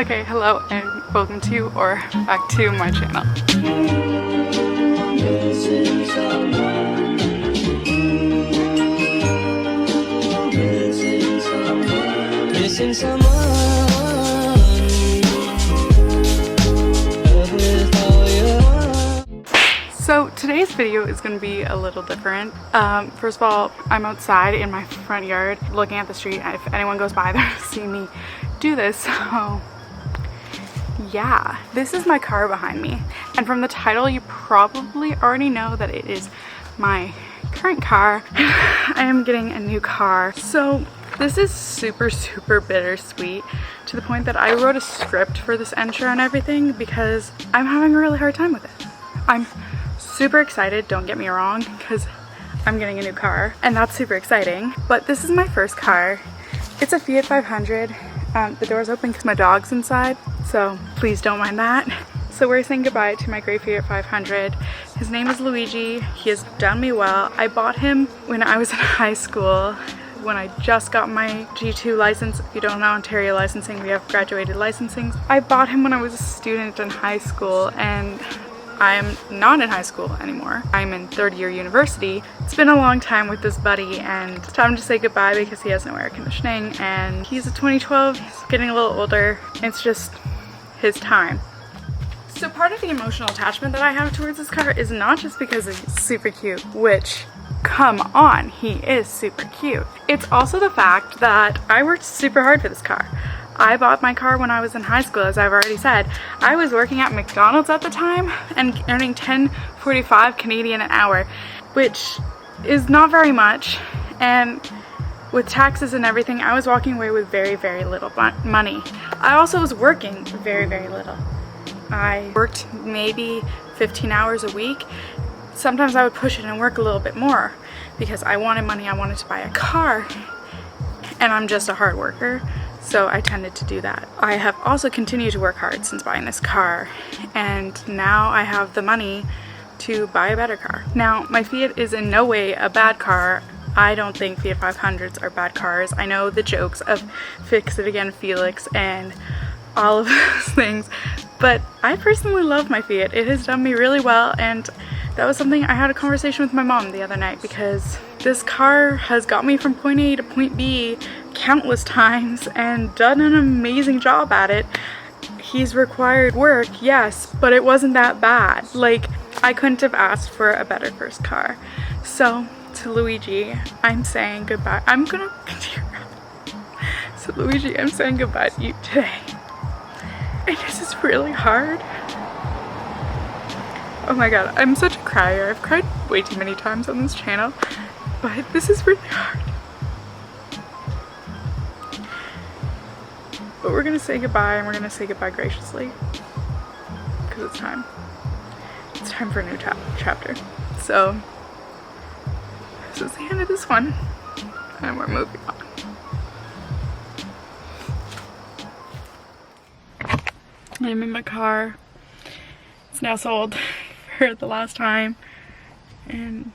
Okay, hello and welcome to or back to my channel. So today's video is going to be a little different. First of all, I'm outside in my front yard looking at the street. If anyone goes by, they'll see me do this. So yeah, this is my car behind me. And from the title, you probably already know that it is my current car. I am getting a new car. So this is super bittersweet to the point that I wrote a script for this intro and everything because I'm having a really hard time with it. I'm super excited, don't get me wrong, because I'm getting a new car and that's super exciting. But this is my first car. It's a Fiat 500. The door's open because my dog's inside, so please don't mind that. So we're saying goodbye to my great Fiat 500. His name is Luigi. He has done me well. I bought him when I was in high school, when I just got my G2 license. If you don't know Ontario licensing, we have graduated licensing. I bought him when I was a student in high school, and I'm not in high school anymore. I'm in third year university. It's been a long time with this buddy and it's time to say goodbye because he has no air conditioning and he's a 2012, he's getting a little older. It's just his time. So part of the emotional attachment that I have towards this car is not just because he's super cute, which, come on, he is super cute. It's also the fact that I worked super hard for this car. I bought my car when I was in high school, as I've already said. I was working at McDonald's at the time and earning $10.45 Canadian an hour, which is not very much. And with taxes and everything, I was walking away with very little money. I also was working very little. I worked maybe 15 hours a week. Sometimes I would push it and work a little bit more because I wanted money, I wanted to buy a car, and I'm just a hard worker. So I tended to do that. I have also continued to work hard since buying this car, and now I have the money to buy a better car. Now, my Fiat is in no way a bad car. I don't think Fiat 500s are bad cars. I know the jokes of Fix It Again Felix and all of those things, but I personally love my Fiat. It has done me really well, and that was something I had a conversation with my mom the other night because this car has got me from point A to point B countless times and done an amazing job at it. He's required work, yes, but it wasn't that bad. Like, I couldn't have asked for a better first car. So, to Luigi, I'm saying goodbye. I'm gonna tear up. So Luigi, I'm saying goodbye to you today. And this is really hard. Oh my god, I'm such a crier. I've cried way too many times on this channel, but this is really hard. But we're gonna say goodbye, and we're gonna say goodbye graciously because it's time. It's time for a new chapter. So this is the end of this one, and we're moving on. I'm in my car. It's now sold for the last time, and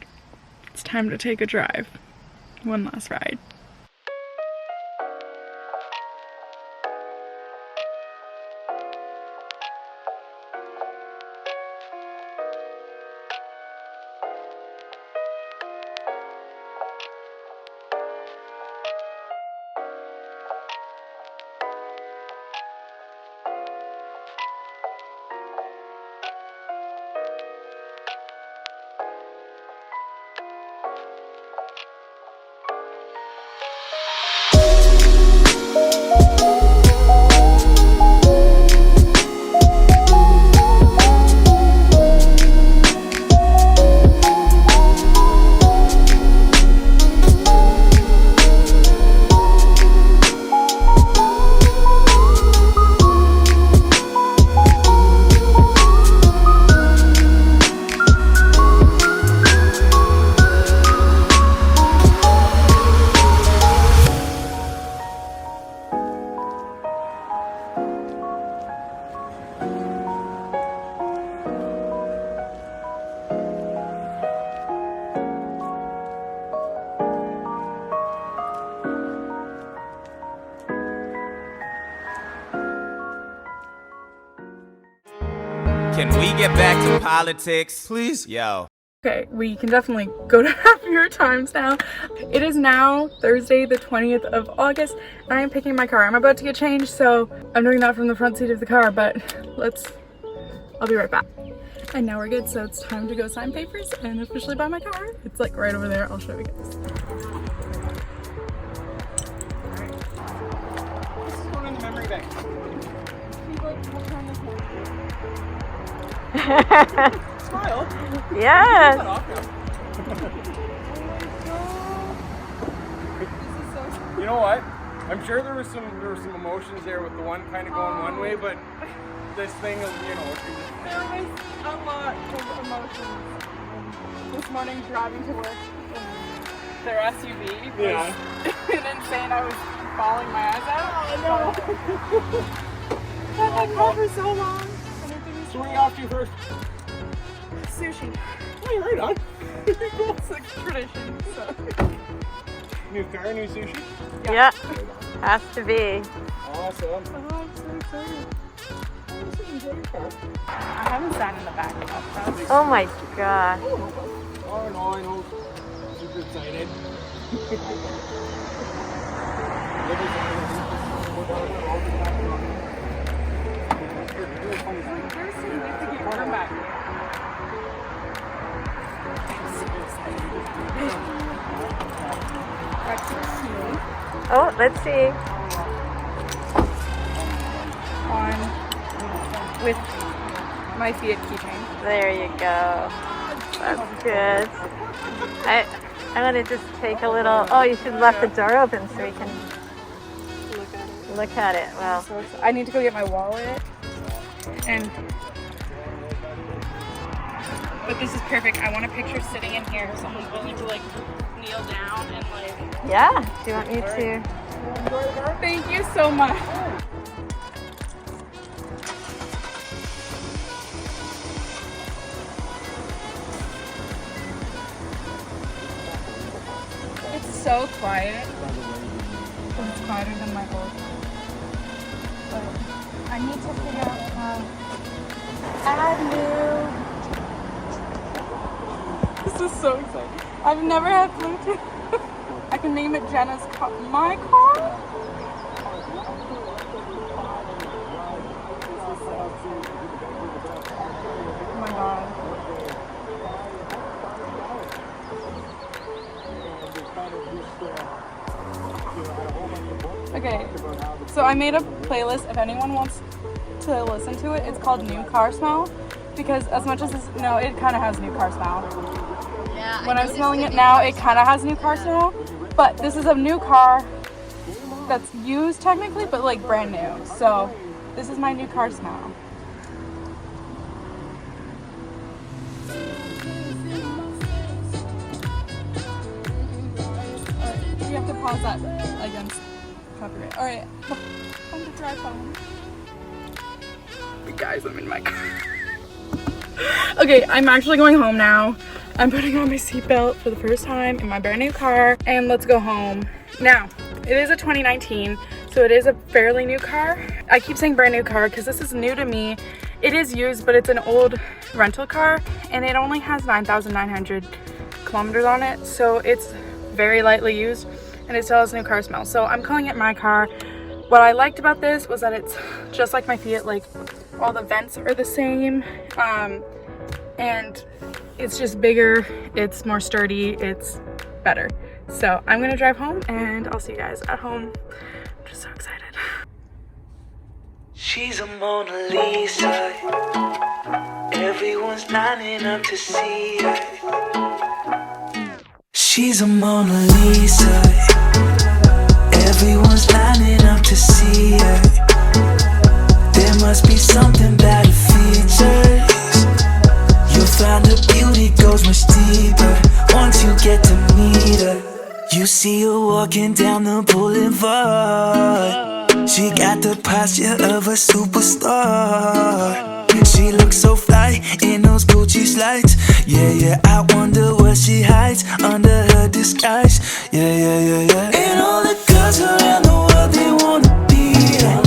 it's time to take a drive. One last ride. Can we get back to politics? Please? Yo. Okay, we can definitely go to happier times now. It is now Thursday, the 20th of August, and I am picking my car. I'm about to get changed, so I'm doing that from the front seat of the car, but I'll be right back. And now we're good, so it's time to go sign papers and officially buy my car. It's like right over there. I'll show you guys. Alright. This is going in the memory bank. Smile. Yes. You know what? I'm sure there were some emotions there with the one kind of going one way, but this thing is, you know. There was a lot of emotions. This morning driving to work in their SUV was insane. I was bawling my eyes out. Oh no! I've had car for so long. So where are you off to first? Sushi. Oh, you're right on. It's like tradition. So. New car, new sushi? Yeah. Has to be. Awesome. Oh, I'm so excited. I haven't sat in the back of that. Oh my god. Oh no, I know. Super excited. Come back. Oh, let's see. On with my Fiat keychain. There you go. That's good. I'm gonna just take a little. Oh, you should have left the door open so we can look at it. Well, I need to go get my wallet. But this is perfect. I want a picture sitting in here. Someone's willing to like kneel down and like. yeah. Do you want me to? Thank you so much. It's so quiet. It's quieter than my old. But I need to figure out how add new. This is so exciting. I've never had Bluetooth. I can name it Jenna's car. My car? Oh my god. Okay, so I made a playlist if anyone wants to listen to it. It's called New Car Smell because as much as this, no, it kind of has new car smell. Yeah, when I'm smelling it now, it kind of has new car smell, but this is a new car that's used technically, but like brand new. So this is my new car smell. You have to pause that against copyright. Alright, time to drive home. Guys, I'm in my car. Okay, I'm actually going home now. I'm putting on my seatbelt for the first time in my brand new car, and let's go home. Now, it is a 2019, so it is a fairly new car. I keep saying brand new car because this is new to me. It is used, but it's an old rental car, and it only has 9,900 kilometers on it, so it's very lightly used, and it still has new car smell. So I'm calling it my car. What I liked about this was that it's just like my Fiat, like all the vents are the same, and it's just bigger, it's more sturdy, it's better. So I'm gonna drive home and I'll see you guys at home. I'm just so excited. She's a Mona Lisa. Everyone's lining up to see her. She's a Mona Lisa. Everyone's lining up to see her. There must be something about her features. You'll find her beauty goes much deeper once you get to meet her. You see her walking down the boulevard. She got the posture of a superstar. She looks so fly in those Gucci slides. Yeah, yeah, I wonder what she hides under her disguise. Yeah, yeah, yeah, yeah. And all the girls around the world, they wanna be her.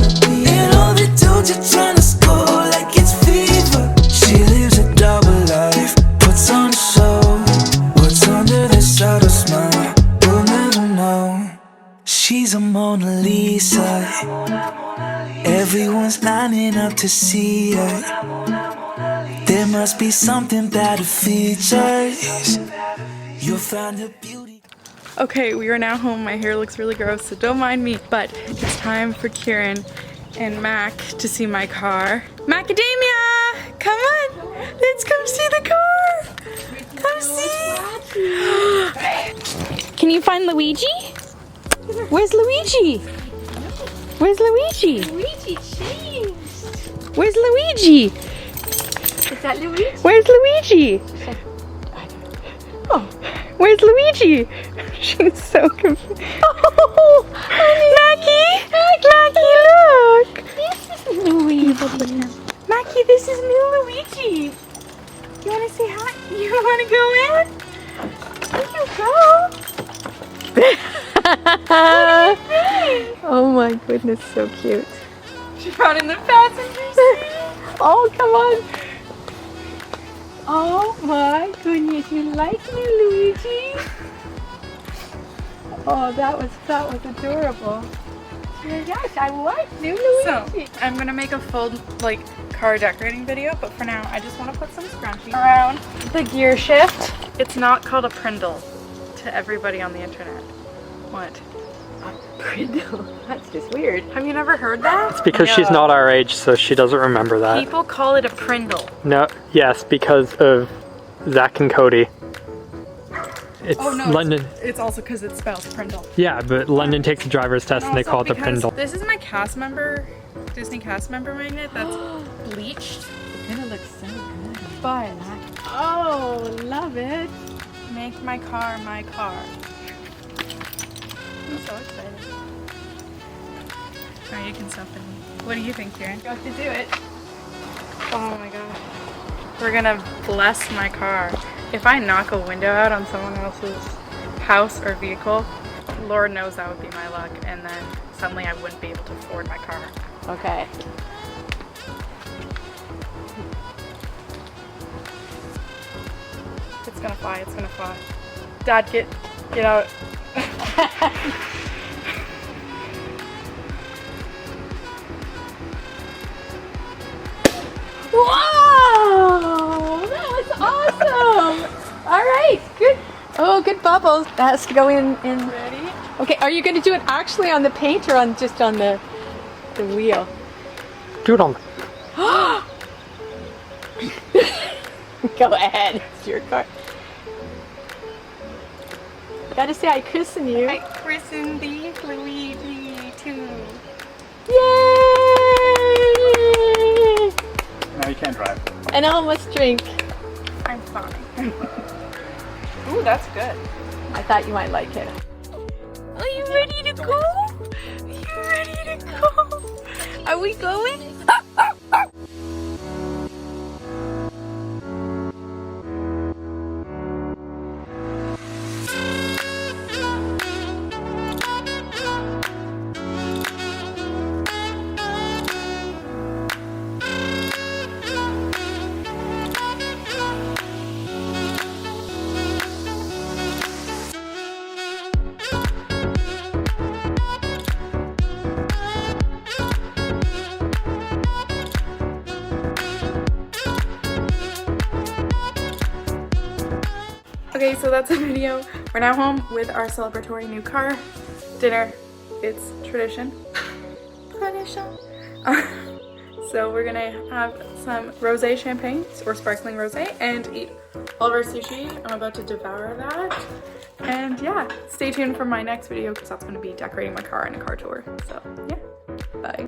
And all the dudes are trying to score like it's fever. She Everyone's lining up to see her. There must be something about her features. You'll find her beauty. Okay, we are now home. My hair looks really gross, so don't mind me. But it's time for Kieran and Mac to see my car. Macadamia! Come on! Let's come see the car! Come see! Can you find Luigi? Where's Luigi? Where's Luigi? Luigi changed. Where's Luigi? Is that Luigi? Where's Luigi? Oh, where's Luigi? She's so confused. Oh, Mackie! Mackie, look! This is Luigi. Mackie, this is new Luigi. You want to say hi? You want to go in? There you go. Oh my goodness, so cute. She brought in the passenger seat. Oh, come on. Oh my goodness, you like me, Luigi? Oh, that was adorable. Oh my gosh, I like new Luigi. So, I'm going to make a full, like, car decorating video, but for now, I just want to put some scrunchies around the gear shift. It's not called a Prindle to everybody on the internet. What? Prindle. That's just weird. Have you never heard that? It's because she's not our age, so she doesn't remember that. People call it a Prindle. No, yes, because of Zach and Cody. It's Oh no, London. it's also because it spells Prindle. Yeah, but London takes a driver's test and they Also call it the because Prindle. This is my cast member, Disney cast member magnet that's bleached. It looks so good. But Oh, love it. make my car my car. I'm so excited. Alright, you can stop it. What do you think, Kieran? Got to do it. Oh my gosh. We're gonna bless my car. If I knock a window out on someone else's house or vehicle, Lord knows that would be my luck, and then suddenly I wouldn't be able to afford my car. Okay. It's gonna fly, it's gonna fly. Dad, get out. Whoa! That was awesome! All right, good. Oh, good bubbles. That has to go in. Ready? Okay, are you going to do it actually on the paint or on just on the wheel? Do it on. Go ahead. It's your car. Gotta say, I christen you. I christened the Luigi too. Yay! Now you can't drive. And I almost drink. I'm sorry. Ooh, that's good. I thought you might like it. Are you ready to go? Are you ready to go? Are we going? Okay, so that's the video. We're now home with our celebratory new car. Dinner, it's tradition. Tradition. So we're gonna have some rosé champagne or sparkling rosé and eat all of our sushi. I'm about to devour that. And yeah, stay tuned for my next video because that's gonna be decorating my car and a car tour. So yeah, bye.